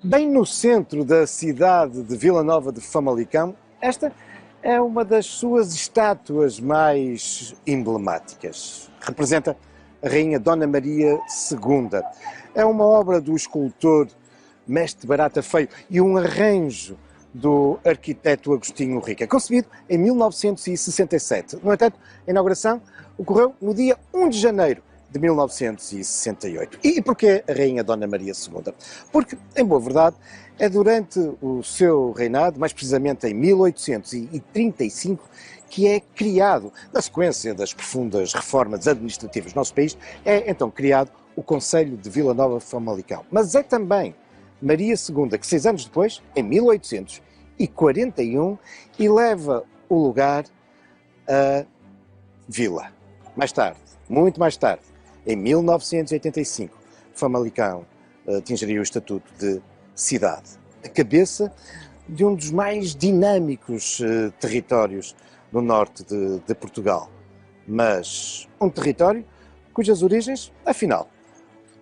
Bem no centro da cidade de Vila Nova de Famalicão, esta é uma das suas estátuas mais emblemáticas. Representa a Rainha Dona Maria II. É uma obra do escultor Mestre Barata Feio e um arranjo do arquiteto Agostinho Rica, concebido em 1967. No entanto, a inauguração ocorreu no dia 1 de janeiro de 1968. E porquê a Rainha Dona Maria II? Porque, em boa verdade, é durante o seu reinado, mais precisamente em 1835, que é criado, na sequência das profundas reformas administrativas do nosso país, é então criado o Concelho de Vila Nova de Famalicão. Mas é também Maria II que 6 anos depois, em 1841, eleva o lugar a Vila. Mais tarde, muito mais tarde, em 1985, Famalicão atingiria o estatuto de cidade, a cabeça de um dos mais dinâmicos territórios no norte de Portugal. Mas um território cujas origens, afinal,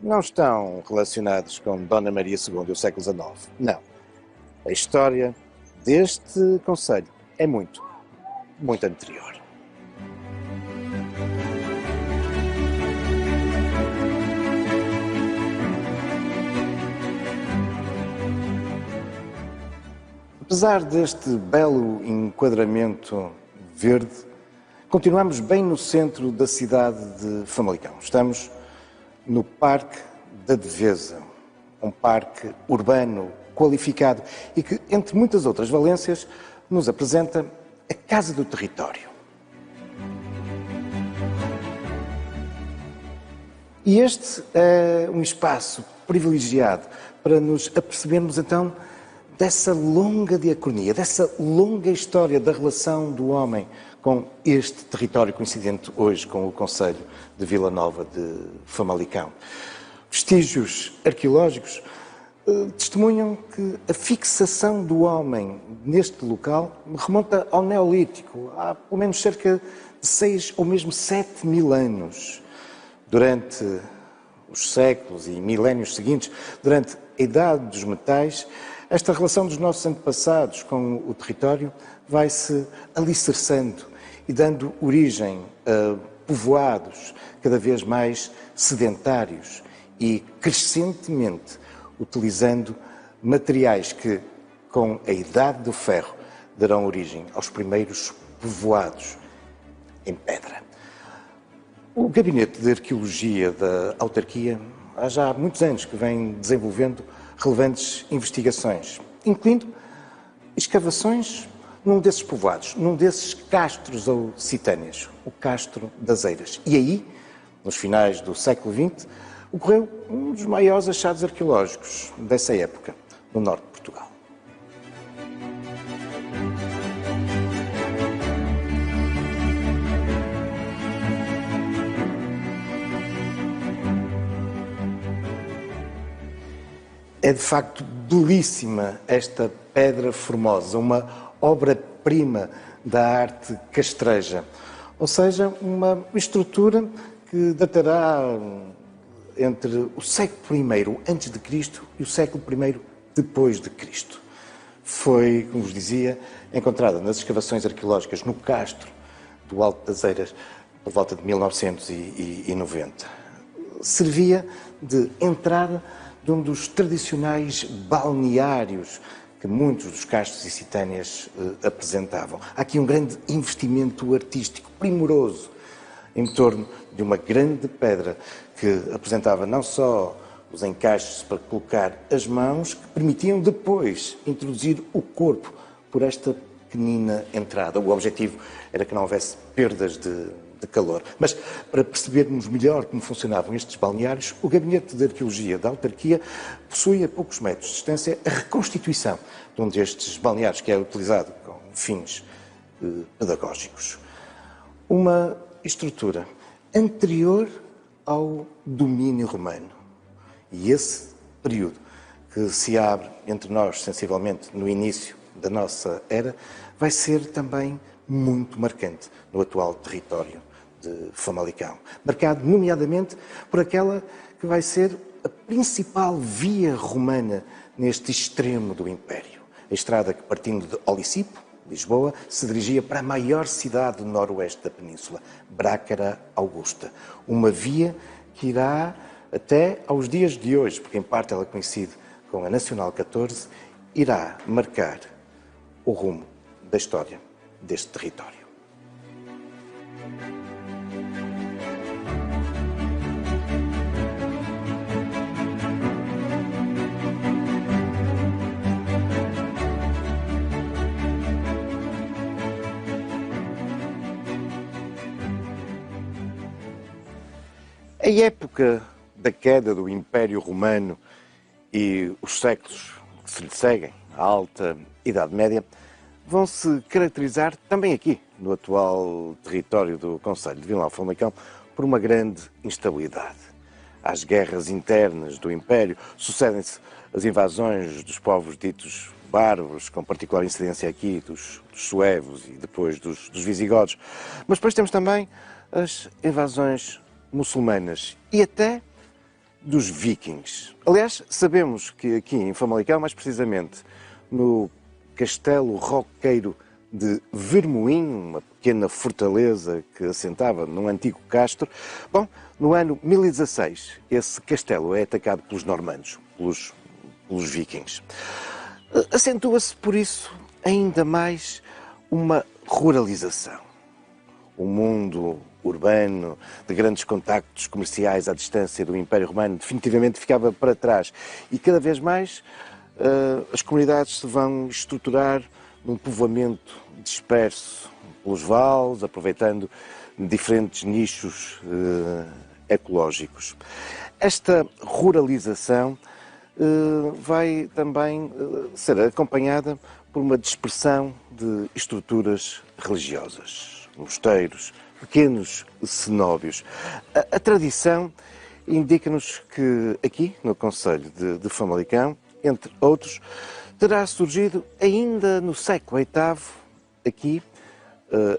não estão relacionadas com Dona Maria II e o século XIX. Não. A história deste concelho é muito, muito anterior. Apesar deste belo enquadramento verde, continuamos bem no centro da cidade de Famalicão. Estamos no Parque da Devesa, um parque urbano qualificado e que, entre muitas outras valências, nos apresenta a Casa do Território. E este é um espaço privilegiado para nos apercebermos então dessa longa diacronia, dessa longa história da relação do homem com este território coincidente hoje com o concelho de Vila Nova de Famalicão. Vestígios arqueológicos testemunham que a fixação do homem neste local remonta ao Neolítico, há pelo menos cerca de 6 ou mesmo 7 mil anos. Durante os séculos e milénios seguintes, durante a Idade dos Metais, esta relação dos nossos antepassados com o território vai-se alicerçando e dando origem a povoados cada vez mais sedentários e crescentemente utilizando materiais que, com a Idade do Ferro, darão origem aos primeiros povoados em pedra. O Gabinete de Arqueologia da Autarquia há já muitos anos que vem desenvolvendo relevantes investigações, incluindo escavações num desses povoados, num desses castros ou citâneas, o Castro das Eiras. E aí, nos finais do século XX, ocorreu um dos maiores achados arqueológicos dessa época, no norte de Portugal. É de facto belíssima esta pedra formosa, uma obra-prima da arte castreja, ou seja, uma estrutura que datará entre o século I antes de Cristo e o século I depois de Cristo. Foi, como vos dizia, encontrada nas escavações arqueológicas no Castro do Alto das Eiras por volta de 1990. Servia de entrada de um dos tradicionais balneários que muitos dos castros e citâneas apresentavam. Há aqui um grande investimento artístico primoroso em torno de uma grande pedra que apresentava não só os encaixes para colocar as mãos, que permitiam depois introduzir o corpo por esta pequenina entrada. O objetivo era que não houvesse perdas de calor. Mas, para percebermos melhor como funcionavam estes balneários, o Gabinete de Arqueologia da Autarquia possui a poucos metros de distância a reconstituição de um destes balneários que é utilizado com fins pedagógicos. Uma estrutura anterior ao domínio romano. E esse período que se abre entre nós, sensivelmente, no início da nossa era, vai ser também muito marcante no atual território de Famalicão, marcado nomeadamente por aquela que vai ser a principal via romana neste extremo do Império. A estrada que, partindo de Olicipo, Lisboa, se dirigia para a maior cidade do noroeste da península, Brácara Augusta. Uma via que irá até aos dias de hoje, porque em parte ela coincide com a Nacional 14, irá marcar o rumo da história deste território. A época da queda do Império Romano e os séculos que se lhe seguem, a Alta Idade Média, vão-se caracterizar também aqui, no atual território do concelho de Vila Nova de Famalicão, por uma grande instabilidade. Às guerras internas do Império sucedem-se as invasões dos povos ditos bárbaros, com particular incidência aqui dos suevos e depois dos visigodos. Mas depois temos também as invasões muçulmanas e até dos vikings. Aliás, sabemos que aqui em Famalicão, mais precisamente no Castelo Roqueiro de Vermoim, uma pequena fortaleza que assentava num antigo castro, bom, no ano 1016 esse castelo é atacado pelos normandos, pelos vikings. Acentua-se por isso ainda mais uma ruralização. O mundo urbano, de grandes contactos comerciais à distância do Império Romano, definitivamente ficava para trás. E cada vez mais as comunidades se vão estruturar num povoamento disperso pelos vales, aproveitando diferentes nichos ecológicos. Esta ruralização vai também ser acompanhada por uma dispersão de estruturas religiosas, mosteiros, pequenos cenóbios. A tradição indica-nos que aqui, no concelho de Famalicão, entre outros, terá surgido ainda no século VIII, aqui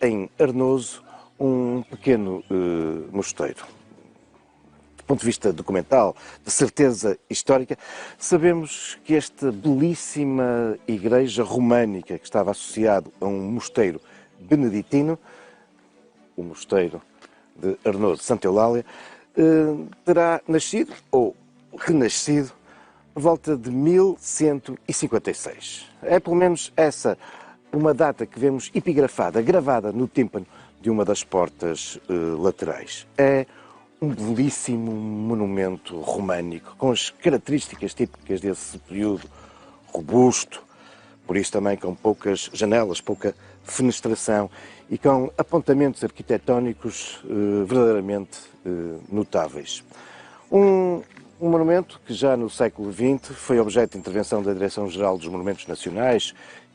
em Arnoso, um pequeno mosteiro. Do ponto de vista documental, de certeza histórica, sabemos que esta belíssima igreja românica que estava associada a um mosteiro beneditino, o mosteiro de Arnoso de Santa Eulália, terá nascido ou renascido por volta de 1156. É pelo menos essa uma data que vemos epigrafada, gravada no tímpano de uma das portas laterais. É um belíssimo monumento românico, com as características típicas desse período, robusto, por isso também com poucas janelas, pouca fenestração e com apontamentos arquitetónicos verdadeiramente notáveis. Um monumento que já no século XX foi objeto de intervenção da Direção-Geral dos Monumentos Nacionais,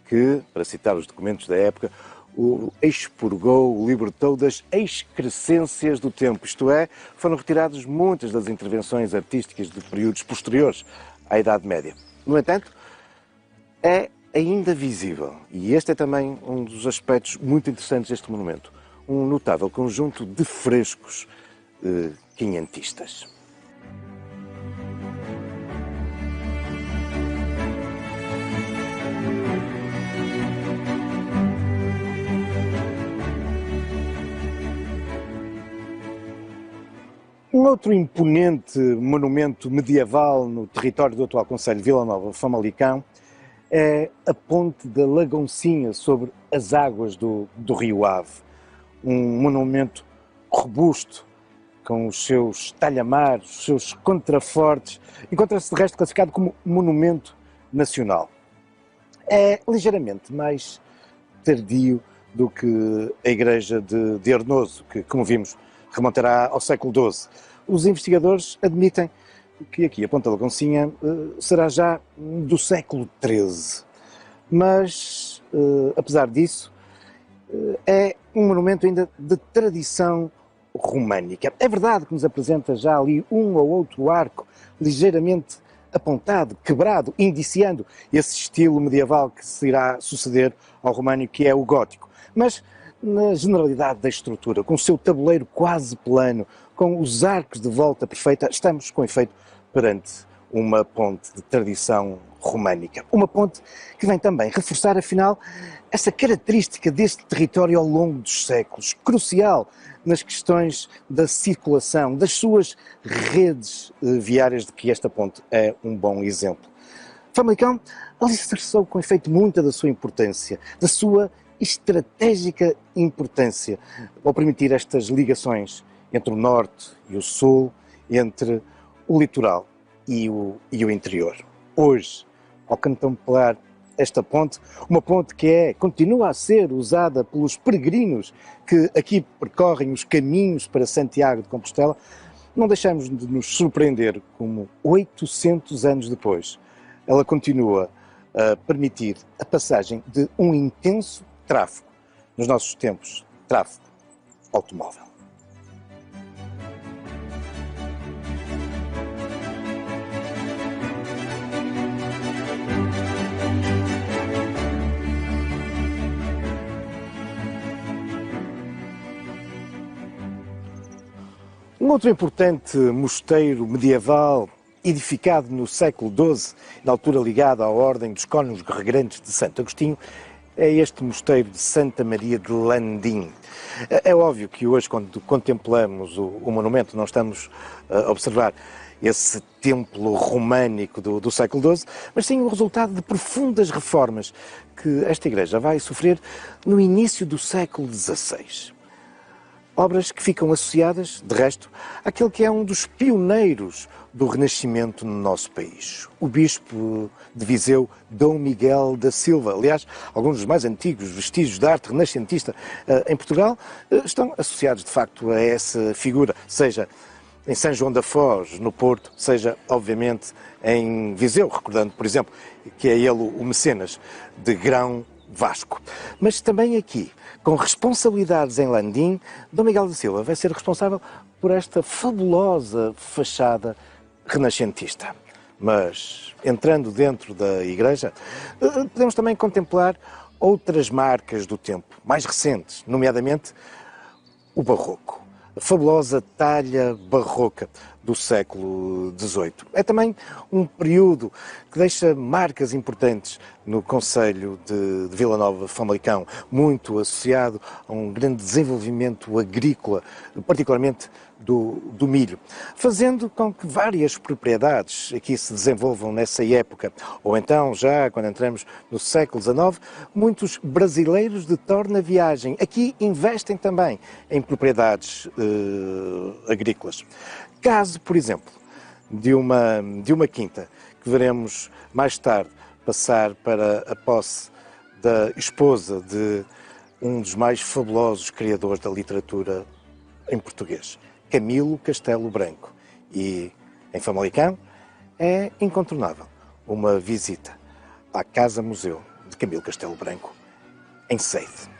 que, para citar os documentos da época, o expurgou, o libertou das excrescências do tempo, isto é, foram retiradas muitas das intervenções artísticas de períodos posteriores à Idade Média. No entanto, é ainda visível, e este é também um dos aspectos muito interessantes deste monumento, um notável conjunto de frescos quinhentistas. Um outro imponente monumento medieval no território do atual concelho de Vila Nova de Famalicão é a Ponte da Lagoncinha sobre as águas do Rio Ave. Um monumento robusto, com os seus talhamares, os seus contrafortes, encontra-se de resto classificado como monumento nacional. É ligeiramente mais tardio do que a igreja de Arnoso, que, como vimos, remontará ao século XII. Os investigadores admitem que aqui a Ponte da Lagoncinha será já do século XIII. Mas, apesar disso, é um monumento ainda de tradição românica. É verdade que nos apresenta já ali um ou outro arco ligeiramente apontado, quebrado, indiciando esse estilo medieval que se irá suceder ao românico, que é o gótico. Mas, na generalidade da estrutura, com o seu tabuleiro quase plano, com os arcos de volta perfeita, estamos, com efeito, perante uma ponte de tradição românica. Uma ponte que vem também reforçar, afinal, essa característica deste território ao longo dos séculos, crucial nas questões da circulação, das suas redes viárias, de que esta ponte é um bom exemplo. Famalicão alicerçou com efeito muita da sua importância, da sua estratégica importância, ao permitir estas ligações entre o norte e o sul, entre o litoral e o interior. Hoje, ao contemplar esta ponte, uma ponte que continua a ser usada pelos peregrinos que aqui percorrem os caminhos para Santiago de Compostela, não deixamos de nos surpreender como 800 anos depois ela continua a permitir a passagem de um intenso tráfego, nos nossos tempos, tráfego automóvel. Um outro importante mosteiro medieval, edificado no século XII, na altura ligado à Ordem dos Cónegos Regrantes de Santo Agostinho, é este mosteiro de Santa Maria de Landim. É óbvio que hoje, quando contemplamos o monumento, não estamos a observar esse templo românico do século XII, mas sim o resultado de profundas reformas que esta igreja vai sofrer no início do século XVI. Obras que ficam associadas, de resto, àquele que é um dos pioneiros do Renascimento no nosso país, o bispo de Viseu, Dom Miguel da Silva. Aliás, alguns dos mais antigos vestígios da arte renascentista em Portugal estão associados, de facto, a essa figura, seja em São João da Foz, no Porto, seja, obviamente, em Viseu, recordando, por exemplo, que é ele o mecenas de Grão Vasco. Mas também aqui, com responsabilidades em Landim, Dom Miguel da Silva vai ser responsável por esta fabulosa fachada renascentista. Mas, entrando dentro da igreja, podemos também contemplar outras marcas do tempo, mais recentes, nomeadamente o barroco. A fabulosa talha barroca do século XVIII. É também um período que deixa marcas importantes no concelho de Vila Nova de Famalicão, muito associado a um grande desenvolvimento agrícola, particularmente do milho, fazendo com que várias propriedades aqui se desenvolvam nessa época, ou então, já quando entramos no século XIX, muitos brasileiros de torna viagem aqui investem também em propriedades agrícolas. Caso, por exemplo, de uma quinta que veremos mais tarde passar para a posse da esposa de um dos mais fabulosos criadores da literatura em português, Camilo Castelo Branco. E em Famalicão é incontornável uma visita à Casa Museu de Camilo Castelo Branco, em Sede.